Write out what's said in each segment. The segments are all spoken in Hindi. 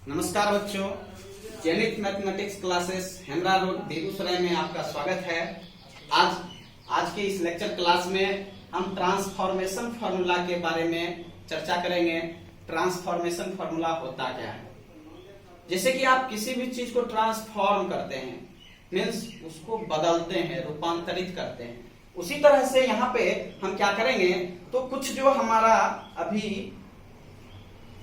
नमस्कार बच्चों, जेनिथ मैथमेटिक्स क्लासेस हेमरा रोड बेगूसराय में आपका स्वागत है। आज के इस लेक्चर क्लास में हम ट्रांसफॉर्मेशन फार्मूला के बारे में चर्चा करेंगे। ट्रांसफॉर्मेशन फार्मूला होता क्या है? जैसे कि आप किसी भी चीज को ट्रांसफॉर्म करते हैं, मीन्स उसको बदलते हैं, रूपांतरित करते हैं। उसी तरह से यहाँ पे हम क्या करेंगे, तो कुछ जो हमारा अभी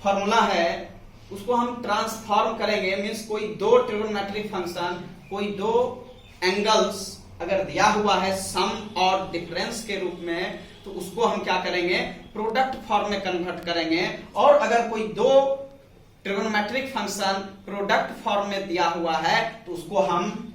फार्मूला है उसको हम ट्रांसफॉर्म करेंगे। मीन्स कोई दो ट्रिगोनोमेट्रिक फंक्शन, कोई दो एंगल्स अगर दिया हुआ है सम और डिफरेंस के रूप में, तो उसको हम क्या करेंगे, प्रोडक्ट फॉर्म में कन्वर्ट करेंगे। और अगर कोई दो ट्रिगोनोमेट्रिक फंक्शन प्रोडक्ट फॉर्म में दिया हुआ है तो उसको हम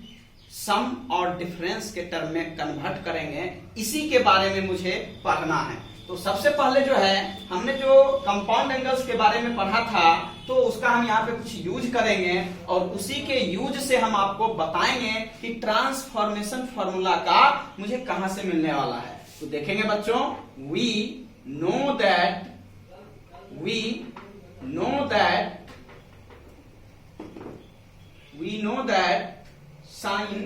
सम और डिफरेंस के टर्म में कन्वर्ट करेंगे। इसी के बारे में मुझे पढ़ना है। तो सबसे पहले जो है, हमने जो कंपाउंड एंगल्स के बारे में पढ़ा था, तो उसका हम यहाँ पे कुछ यूज करेंगे और उसी के यूज से हम आपको बताएंगे कि ट्रांसफॉर्मेशन फार्मूला का मुझे कहां से मिलने वाला है। तो देखेंगे बच्चों, we know that sine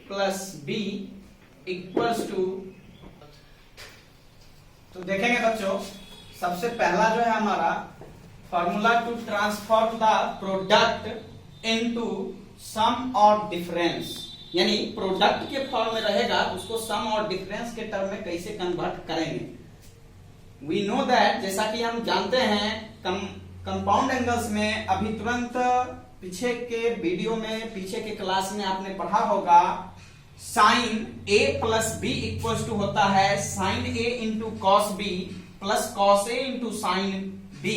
plus B equals to. तो देखेंगे बच्चों, सबसे पहला जो है हमारा formula to transform the product into some और डिफरेंस, यानी प्रोडक्ट के फॉर्म में रहेगा उसको सम और डिफरेंस के टर्म में कैसे कन्वर्ट करेंगे। वी नो दैट, जैसा कि हम जानते हैं कंपाउंड एंगल्स में अभी तुरंत पीछे के वीडियो में, पीछे के क्लास में आपने पढ़ा होगा, sign A plus B equal to होता है sign A into cos B plus cos A into sine B,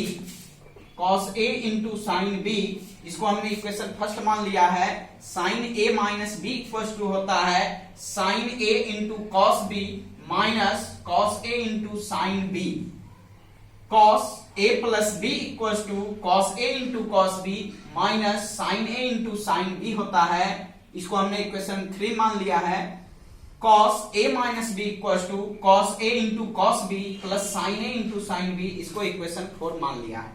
cos A into sine B. इसको हमने इक्वेशन फर्स्ट मान लिया है। Sign A minus B equal to होता है sign A into cos B minus cos A into sine B. Cos A plus B equal to cos A into cos B minus sine A into sine B होता है। इसको हमने इक्वेशन 3 मान लिया है। cos a minus B equal to cos a into cos B plus sine a into sine B, इसको इक्वेशन 4 मान लिया है।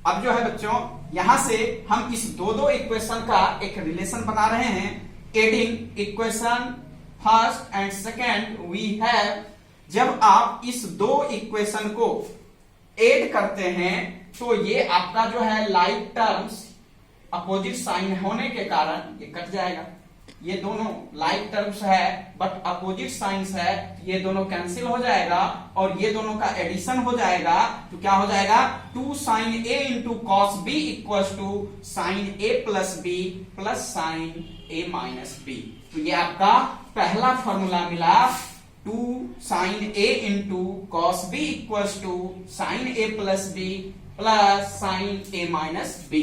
अब जो है बच्चों, यहां से हम इस दो इक्वेशन का एक रिलेशन बना रहे हैं। Adding equation first and second we have, जब आप इस दो इक्वेशन को एड करते हैं तो ये आपका जो है लाइक टर्म्स अपोजिट साइन होने के कारण ये कट जाएगा। ये दोनों लाइक टर्म्स है बट अपोजिट साइंस है, ये दोनों कैंसिल हो जाएगा और ये दोनों का एडिशन हो जाएगा। तो क्या हो जाएगा, 2 sine A into cos B equal to sine A plus B plus sine A minus B. तो ये आपका पहला फॉर्मूला मिला, 2 sine A into cos B equal to sine A plus B plus sine A minus B.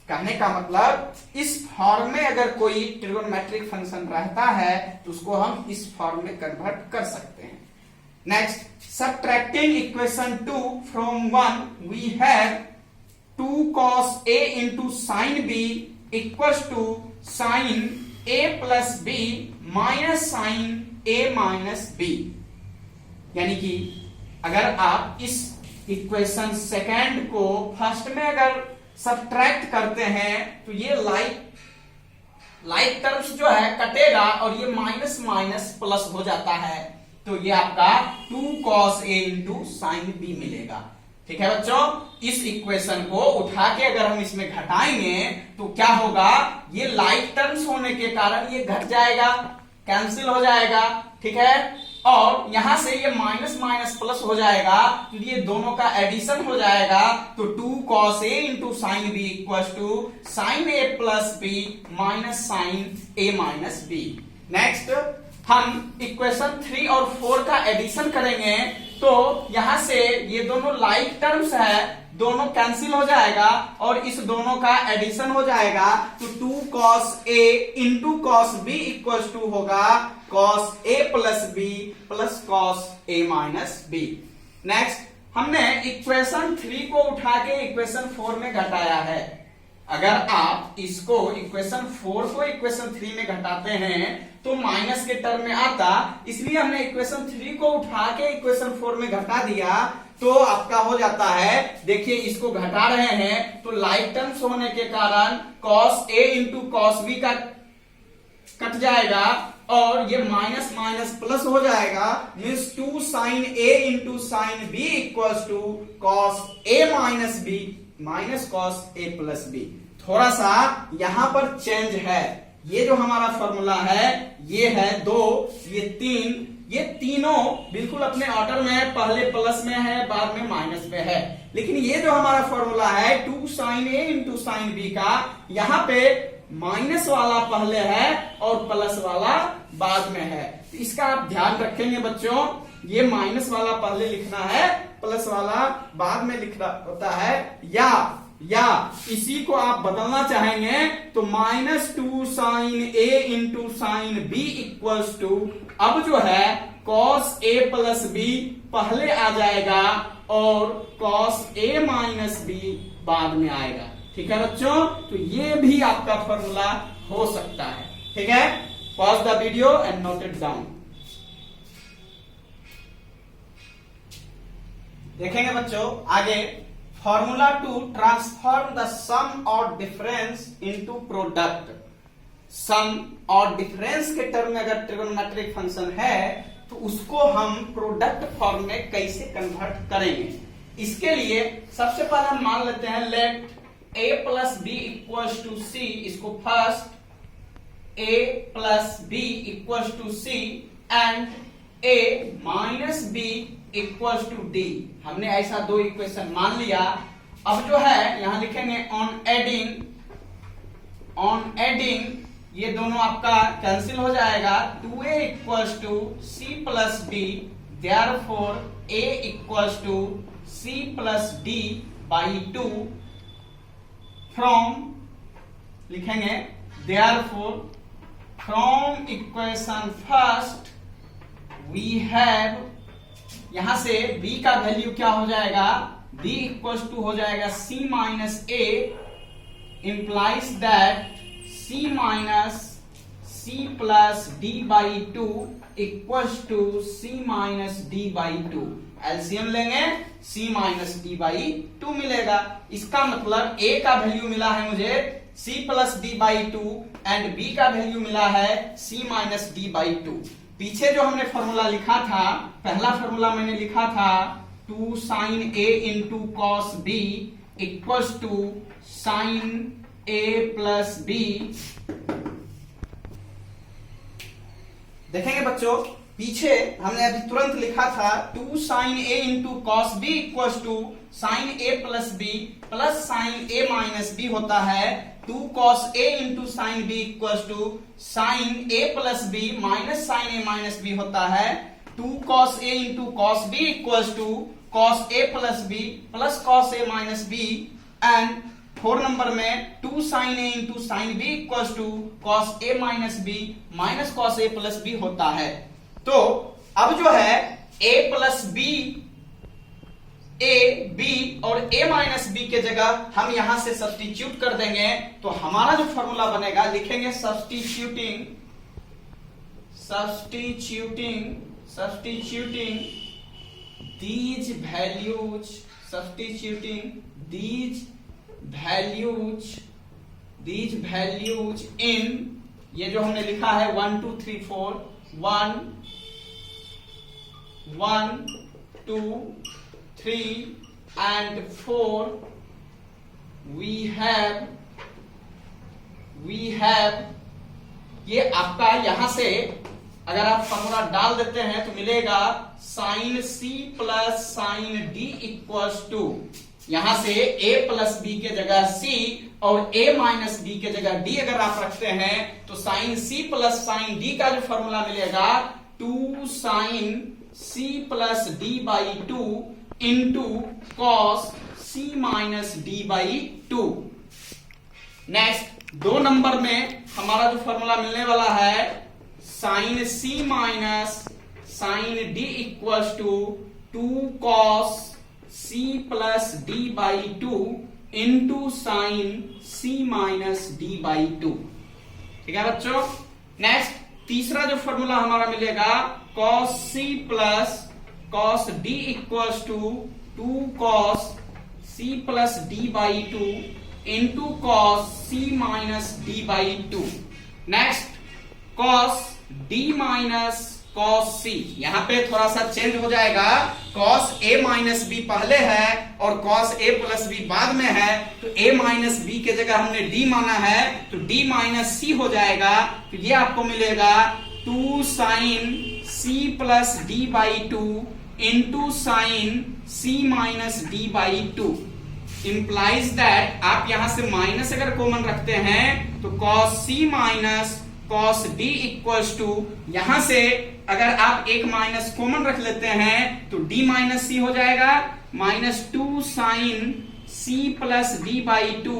कहने का मतलब, इस फॉर्म में अगर कोई ट्रिगोनोमेट्रिक फंक्शन रहता है तो उसको हम इस फॉर्म में कन्वर्ट कर सकते हैं। Next, subtracting equation 2 from 1 we have 2 cos a into sine B equal to sine a plus B minus sine a minus B. यानी कि अगर आप इस इक्वेशन सेकेंड को फर्स्ट में अगर सब्ट्रैक्ट करते हैं तो ये लाइक टर्म्स जो है कटेगा और ये माइनस माइनस प्लस हो जाता है। तो ये आपका 2 cos a into sine B मिलेगा। ठीक है बच्चों, इस इक्वेशन को उठा के अगर हम इसमें घटाएंगे तो क्या होगा, ये लाइक टर्म्स होने के कारण ये घट जाएगा, कैंसिल हो जाएगा। ठीक है, और यहां से ये माइनस माइनस प्लस हो जाएगा, तो ये दोनों का एडिशन हो जाएगा। तो 2 cos a into sine B equal to sine A plus B minus sine A minus B. Next, हम इक्वेशन 3 और 4 का एडिशन करेंगे तो यहां से ये दोनों लाइक टर्म्स है, दोनों कैंसिल हो जाएगा और इस दोनों का एडिशन हो जाएगा। तो 2 cos a into cos B equal to होगा cos a plus B plus cos a minus B. Next, हमने इक्वेशन 3 को उठा के इक्वेशन 4 में घटाया है। अगर आप इसको इक्वेशन 4 को इक्वेशन 3 में घटाते हैं तो माइनस के टर्म में आता, इसलिए हमने इक्वेशन 3 को उठा के इक्वेशन 4 में घटा दिया। तो आपका हो जाता है, देखिए इसको घटा रहे हैं तो लाइक टर्म्स होने के कारण cos A into cos B का कट जाएगा और ये माइनस माइनस प्लस हो जाएगा, means 2 sine A into sine B equals to cos A minus B minus cos A plus B. थोड़ा सा यहां पर चेंज है, ये जो हमारा फॉर्मूला है ये है 2, ये 3, ये तीनों बिल्कुल अपने ऑर्डर में है, पहले प्लस में है बाद में माइनस में है, लेकिन ये जो हमारा फॉर्मूला है 2 sine A into sine B का, यहां पे माइनस वाला पहले है और प्लस वाला बाद में है। तो इसका आप ध्यान रखेंगे बच्चों, ये माइनस वाला पहले लिखना है, प्लस वाला बाद में लिखना होता है, या इसी को आप बदलना चाहेंगे तो -2 sine A into sine B equals to, अब जो है cos A प्लस बी पहले आ जाएगा और cos A माइनस बी बाद में आएगा। ठीक है बच्चों, तो ये भी आपका फॉर्मूला हो सकता है। ठीक है, pause the video and note it down. देखेंगे बच्चों आगे, फॉर्मूला टू ट्रांसफॉर्म द सम और डिफरेंस इनटू प्रोडक्ट। सम और डिफरेंस के टर्म में अगर ट्रिगोनोमेट्रिक फंक्शन है तो उसको हम प्रोडक्ट फॉर्म में कैसे कन्वर्ट करेंगे। इसके लिए सबसे पहले हम मान लेते हैं late a plus B equals to सी, इसको first a plus B equals to C and a minus B equals to D. हमने ऐसा दो इक्वेशन मान लिया। अब जो है यहां लिखेंगे ऑन एडिंग ये दोनों आपका कैंसिल हो जाएगा, 2a equals to C plus D, therefore a equals to C plus D by 2 from, लिखेंगे therefore from equation first we have, यहां से b का वैल्यू क्या हो जाएगा, b इक्वल्स टू हो जाएगा c minus a, implies that c minus c plus d by 2 equals to c minus d by 2। LCM लेंगे c माइनस d बाई 2 मिलेगा। इसका मतलब a का वैल्यू मिला है मुझे c plus d by 2 and b का वैल्यू मिला है c माइनस d बाई 2। पीछे जो हमने फॉर्मूला लिखा था, पहला फॉर्मूला मैंने लिखा था 2 sine A into cos B equals to sine A plus B. देखेंगे बच्चों, पीछे हमने अभी तुरंत लिखा था 2 sine A into cos B equals to sine A plus B plus sine A minus B होता है 2 cos A into sine B equals to sine A plus B minus sine A minus B होता है 2 cos A into cos B equals to cos A plus B plus cos A minus B and 4 number में 2 sine A into sine B equals to cos A minus B minus cos A plus B होता है। तो अब जो है A plus B, A B और A माइनस बी के जगह हम यहां से सब्स्टिट्यूट कर देंगे तो हमारा जो फॉर्मूला बनेगा, लिखेंगे सब्स्टिट्यूटिंग these values in, ये जो हमने लिखा है 1 2 3 4 1 2 3 and 4 we have ये आपका यहां से अगर आप फॉर्मूला डाल देते हैं तो मिलेगा sine C plus sine D equals to, यहां से A प्लस बी के जगह C और A माइनस बी के जगह D अगर आप रखते हैं तो sine C plus sine D का जो फॉर्मूला मिलेगा 2 sine C plus D by 2 into cos C minus D by 2। Next 2 number में हमारा जो फॉर्मूला मिलने वाला है sine C minus sine D equals to 2 cos C plus D by 2 into sine C minus D by 2। ठीक है बच्चों, नेक्स्ट तीसरा जो फॉर्मूला हमारा मिलेगा cos C plus cos D equals to 2 cos c plus d by 2 into cos c minus d by 2। Next cos d minus cos c, यहां पे थोड़ा सा चेंज हो जाएगा, cos a माइनस b पहले है और cos a प्लस b बाद में है, तो a माइनस b के जगह हमने d माना है तो d माइनस c हो जाएगा। तो ये आपको मिलेगा 2 sin c plus d by 2 into sine c minus d by 2। Implies that आप यहां से माइनस अगर कॉमन रखते हैं तो cos c minus cos d equals to, यहां से अगर आप एक माइनस कॉमन रख लेते हैं तो d माइनस c हो जाएगा, minus 2 sine c plus d by 2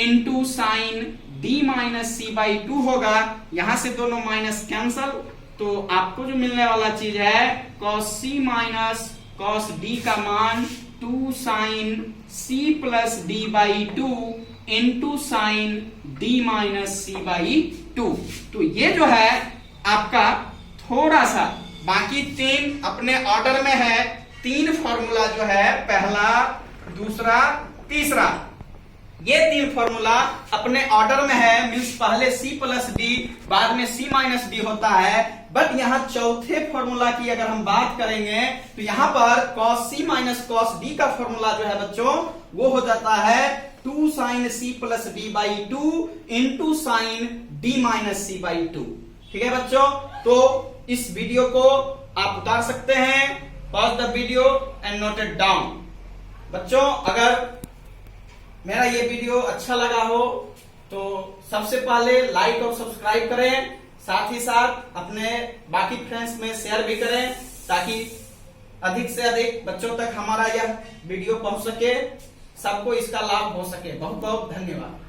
into sine d minus c by 2 होगा। यहां से दोनों माइनस कैंसल, तो आपको जो मिलने वाला चीज है cos c minus cos d का मान 2 sine c plus d by 2 into sine d minus c by 2। तो ये जो है आपका थोड़ा सा, बाकी तीन अपने ऑर्डर में है, तीन फॉर्मूला जो है पहला, दूसरा, तीसरा, ये तीन फॉर्मूला अपने ऑर्डर में है, मींस पहले c प्लस डी बाद में c माइनस डी होता है। बट यहां चौथे फॉर्मूला की अगर हम बात करेंगे तो यहां पर cos c minus cos d का फॉर्मूला जो है बच्चों वो हो जाता है 2 sine c plus D by 2 into sine d minus c by 2। ठीक है बच्चों, तो इस वीडियो को आप उतार सकते हैं, pause the video and note it down. बच्चों अगर मेरा ये वीडियो अच्छा लगा हो तो सबसे पहले लाइक और सब्सक्राइब करें, साथ ही साथ अपने बाकी फ्रेंड्स में शेयर भी करें ताकि अधिक से अधिक बच्चों तक हमारा यह वीडियो पहुंच सके, सबको इसका लाभ हो सके। बहुत बहुत धन्यवाद।